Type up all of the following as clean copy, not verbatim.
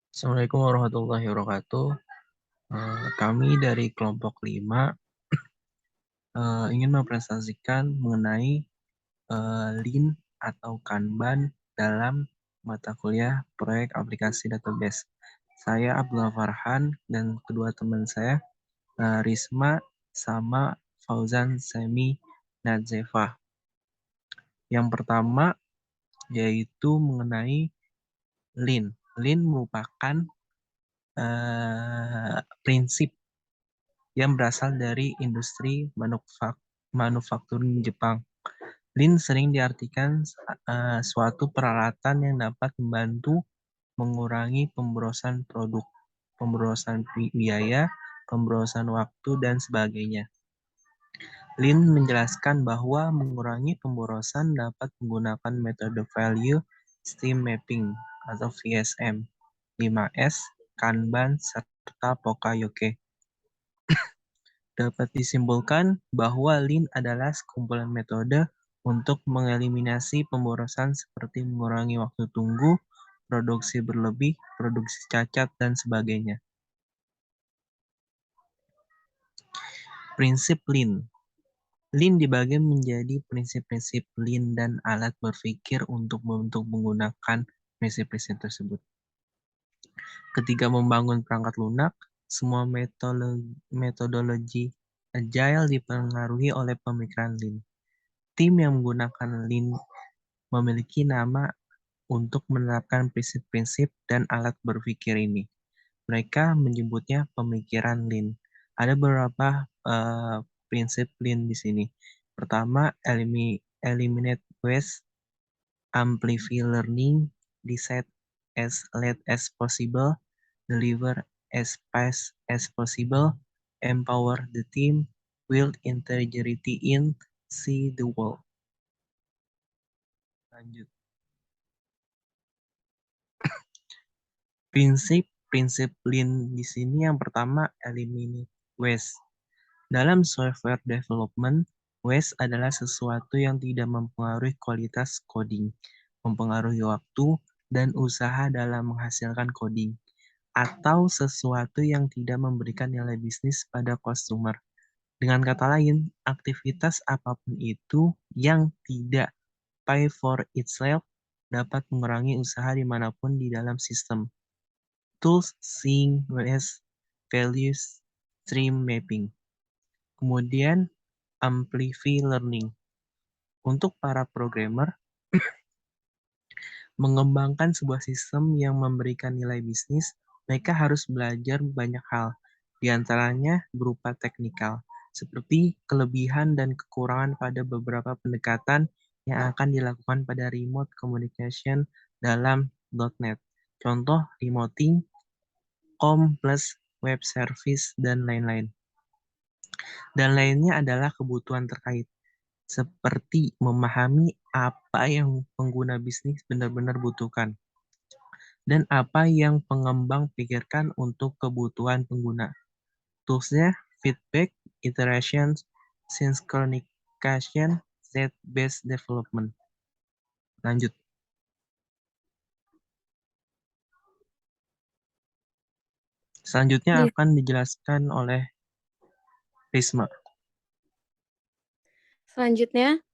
Assalamualaikum warahmatullahi wabarakatuh. Kami dari kelompok 5 ingin mempresentasikan mengenai Lean atau Kanban dalam mata kuliah proyek aplikasi database. Saya Abdullah Farhan dan kedua teman saya Risma sama Fauzan Semi Nadzefah. Yang pertama yaitu mengenai Lean. Lean merupakan prinsip yang berasal dari industri manufakturing Jepang. Lean sering diartikan suatu peralatan yang dapat membantu mengurangi pemborosan produk, pemborosan biaya, pemborosan waktu, dan sebagainya. Lean menjelaskan bahwa mengurangi pemborosan dapat menggunakan metode Value Stream Mapping atau VSM, 5S, Kanban, serta Pokayoke. Dapat disimpulkan bahwa Lean adalah sekumpulan metode untuk mengeliminasi pemborosan seperti mengurangi waktu tunggu, produksi berlebih, produksi cacat, dan sebagainya. Prinsip Lean. Lean dibagi menjadi prinsip-prinsip Lean dan alat berpikir untuk menggunakan prinsip-prinsip tersebut. Ketika membangun perangkat lunak, semua metodologi Agile dipengaruhi oleh pemikiran Lean. Tim yang menggunakan Lean memiliki nama untuk menerapkan prinsip-prinsip dan alat berpikir ini. Mereka menyebutnya pemikiran Lean. Ada beberapa prinsip Lean di sini. Pertama, eliminate waste, amplify learning, decide as late as possible, deliver as fast as possible, empower the team, build integrity in, see the world. Lanjut. Prinsip Lean di sini yang pertama, eliminate waste. Dalam software development, waste adalah sesuatu yang tidak mempengaruhi kualitas coding, mempengaruhi waktu dan usaha dalam menghasilkan coding, atau sesuatu yang tidak memberikan nilai bisnis pada customer. Dengan kata lain, aktivitas apapun itu yang tidak pay for itself dapat mengurangi usaha dimanapun di dalam sistem. Tools seeing waste values stream mapping. Kemudian amplify learning. Untuk para programmer, mengembangkan sebuah sistem yang memberikan nilai bisnis, mereka harus belajar banyak hal, di antaranya berupa teknikal, seperti kelebihan dan kekurangan pada beberapa pendekatan yang akan dilakukan pada remote communication dalam .NET. Contoh remoting, COM plus web service, dan lain-lain. Dan lainnya adalah kebutuhan terkait, seperti memahami apa yang pengguna bisnis benar-benar butuhkan, dan apa yang pengembang pikirkan untuk kebutuhan pengguna. Toolsnya feedback, iteration, synchronization, state-based development. Lanjut. Selanjutnya akan dijelaskan oleh Risma. Selanjutnya,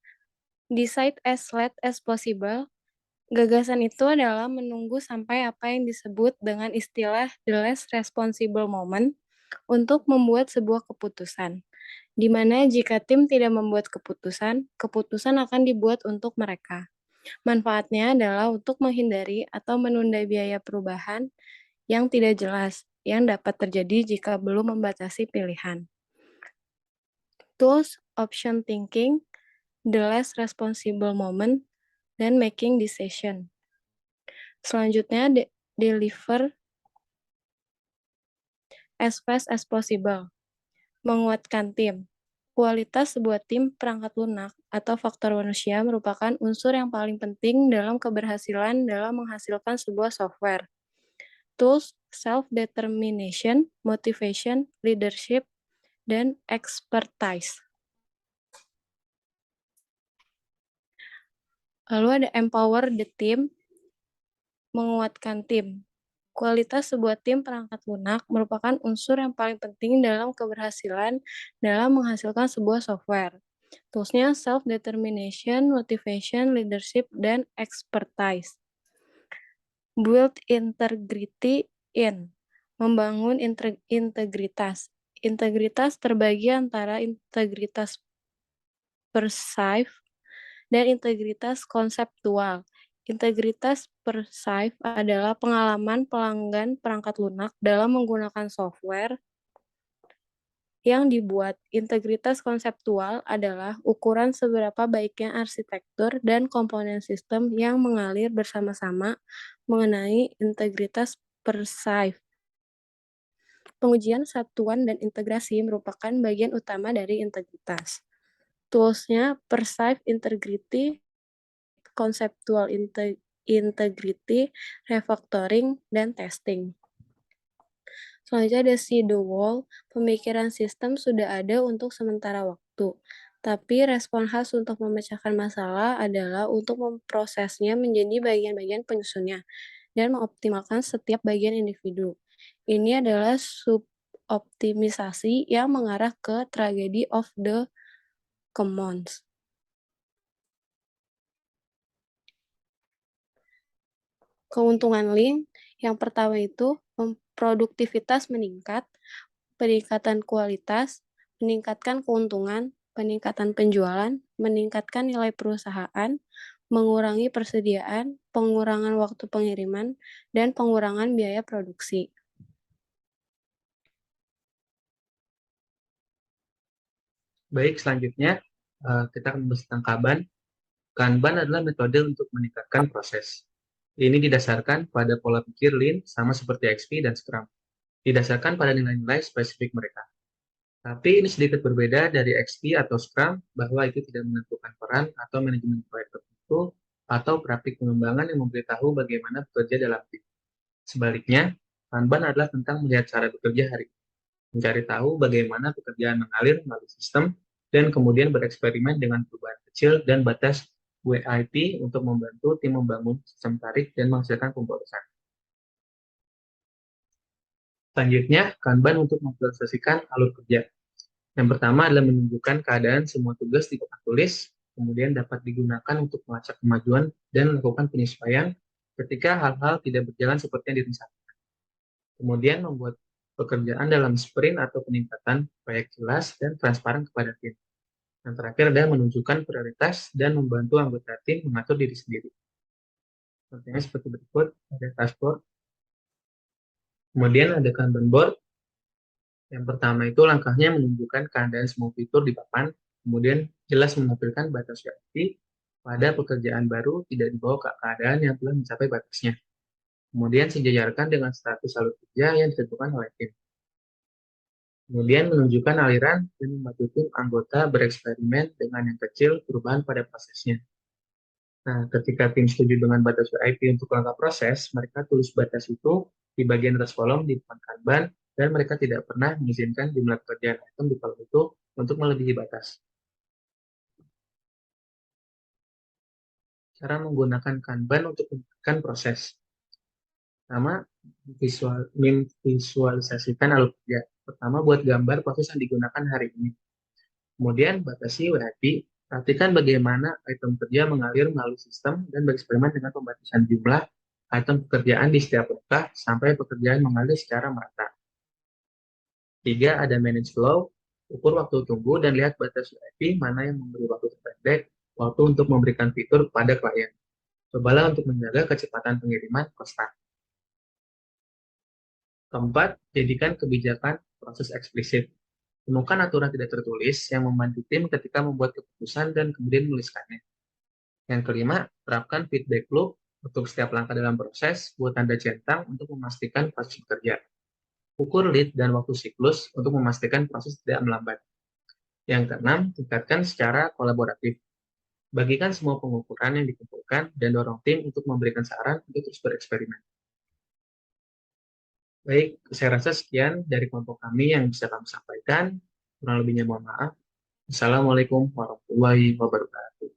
decide as late as possible. Gagasan itu adalah menunggu sampai apa yang disebut dengan istilah the last responsible moment untuk membuat sebuah keputusan, di mana jika tim tidak membuat keputusan, keputusan akan dibuat untuk mereka. Manfaatnya adalah untuk menghindari atau menunda biaya perubahan yang tidak jelas yang dapat terjadi jika belum membatasi pilihan. Tools, option thinking, the less responsible moment, dan making decision. Selanjutnya, deliver as fast as possible. Menguatkan tim. Kualitas sebuah tim perangkat lunak atau faktor manusia merupakan unsur yang paling penting dalam keberhasilan dalam menghasilkan sebuah software. Tools, self-determination, motivation, leadership, dan expertise. Lalu ada empower the team, menguatkan tim. Kualitas sebuah tim perangkat lunak merupakan unsur yang paling penting dalam keberhasilan dalam menghasilkan sebuah software. Toolsnya self-determination, motivation, leadership, dan expertise. Build integrity in, membangun integritas. Integritas terbagi antara integritas perceived dan integritas konseptual. Integritas perceived adalah pengalaman pelanggan perangkat lunak dalam menggunakan software yang dibuat. Integritas konseptual adalah ukuran seberapa baiknya arsitektur dan komponen sistem yang mengalir bersama-sama mengenai integritas perceived. Pengujian satuan dan integrasi merupakan bagian utama dari integritas. Toolsnya perceived integrity, conceptual integrity, refactoring, dan testing. Selanjutnya ada see the wall, pemikiran sistem sudah ada untuk sementara waktu. Tapi respon khas untuk memecahkan masalah adalah untuk memprosesnya menjadi bagian-bagian penyusunnya dan mengoptimalkan setiap bagian individu. Ini adalah suboptimisasi yang mengarah ke tragedy of the commons. Keuntungan Lean, yang pertama itu produktivitas meningkat, peningkatan kualitas, meningkatkan keuntungan, peningkatan penjualan, meningkatkan nilai perusahaan, mengurangi persediaan, pengurangan waktu pengiriman, dan pengurangan biaya produksi. Baik, selanjutnya kita akan membahas tentang Kanban. Kanban adalah metode untuk meningkatkan proses. Ini didasarkan pada pola pikir Lean sama seperti XP dan Scrum. Didasarkan pada nilai-nilai spesifik mereka. Tapi ini sedikit berbeda dari XP atau Scrum bahwa itu tidak menentukan peran atau manajemen proyek tertentu atau praktik pengembangan yang memberitahu bagaimana bekerja dalam tim. Sebaliknya, Kanban adalah tentang melihat cara bekerja hari ini, mencari tahu bagaimana pekerjaan mengalir melalui sistem, dan kemudian bereksperimen dengan perubahan kecil dan batas WIP untuk membantu tim membangun sistem tarik dan menghasilkan pemborosan. Selanjutnya, Kanban untuk memvisualisasikan alur kerja. Yang pertama adalah menunjukkan keadaan semua tugas di papan tulis, kemudian dapat digunakan untuk melacak kemajuan dan melakukan penyesuaian ketika hal-hal tidak berjalan seperti yang direncanakan. Kemudian membuat pekerjaan dalam sprint atau peningkatan proyek jelas dan transparan kepada tim. Yang terakhir adalah menunjukkan prioritas dan membantu anggota tim mengatur diri sendiri. Contohnya seperti berikut, ada dashboard, kemudian ada Kanban board. Yang pertama itu langkahnya menunjukkan keadaan semua fitur di papan, kemudian jelas menampilkan batas WIP pada pekerjaan baru tidak dibawa ke keadaan yang telah mencapai batasnya. Kemudian sejajarkan dengan status alur kerja yang ditentukan oleh tim. Kemudian menunjukkan aliran dan membantu tim anggota bereksperimen dengan yang kecil perubahan pada prosesnya. Nah, ketika tim setuju dengan batas WIP untuk langkah proses, mereka tulis batas itu di bagian atas kolom di depan Kanban, dan mereka tidak pernah mengizinkan jumlah pekerjaan item di kolom itu untuk melebihi batas. Cara menggunakan Kanban untuk meningkatkan proses. Pertama, visualisasikan alur kerja. Pertama, buat gambar proses yang digunakan hari ini. Kemudian, batasi WIP. Perhatikan bagaimana item kerja mengalir melalui sistem dan bereksperimen dengan pembatasan jumlah item pekerjaan di setiap langkah sampai pekerjaan mengalir secara merata. 3. Ada manage flow. Ukur waktu tunggu dan lihat batas WIP mana yang memberi waktu terpendek waktu untuk memberikan fitur kepada klien. Cobalah untuk menjaga kecepatan pengiriman konstan. Keempat, jadikan kebijakan proses eksplisit. Temukan aturan tidak tertulis yang membantu tim ketika membuat keputusan dan kemudian menuliskannya. Yang kelima, terapkan feedback loop untuk setiap langkah dalam proses, buat tanda centang untuk memastikan proses bekerja. Ukur lead dan waktu siklus untuk memastikan proses tidak melambat. Yang keenam, tingkatkan secara kolaboratif. Bagikan semua pengukuran yang dikumpulkan dan dorong tim untuk memberikan saran untuk terus bereksperimen. Baik, saya rasa sekian dari kelompok kami yang bisa kami sampaikan. Kurang lebihnya mohon maaf. Assalamualaikum warahmatullahi wabarakatuh.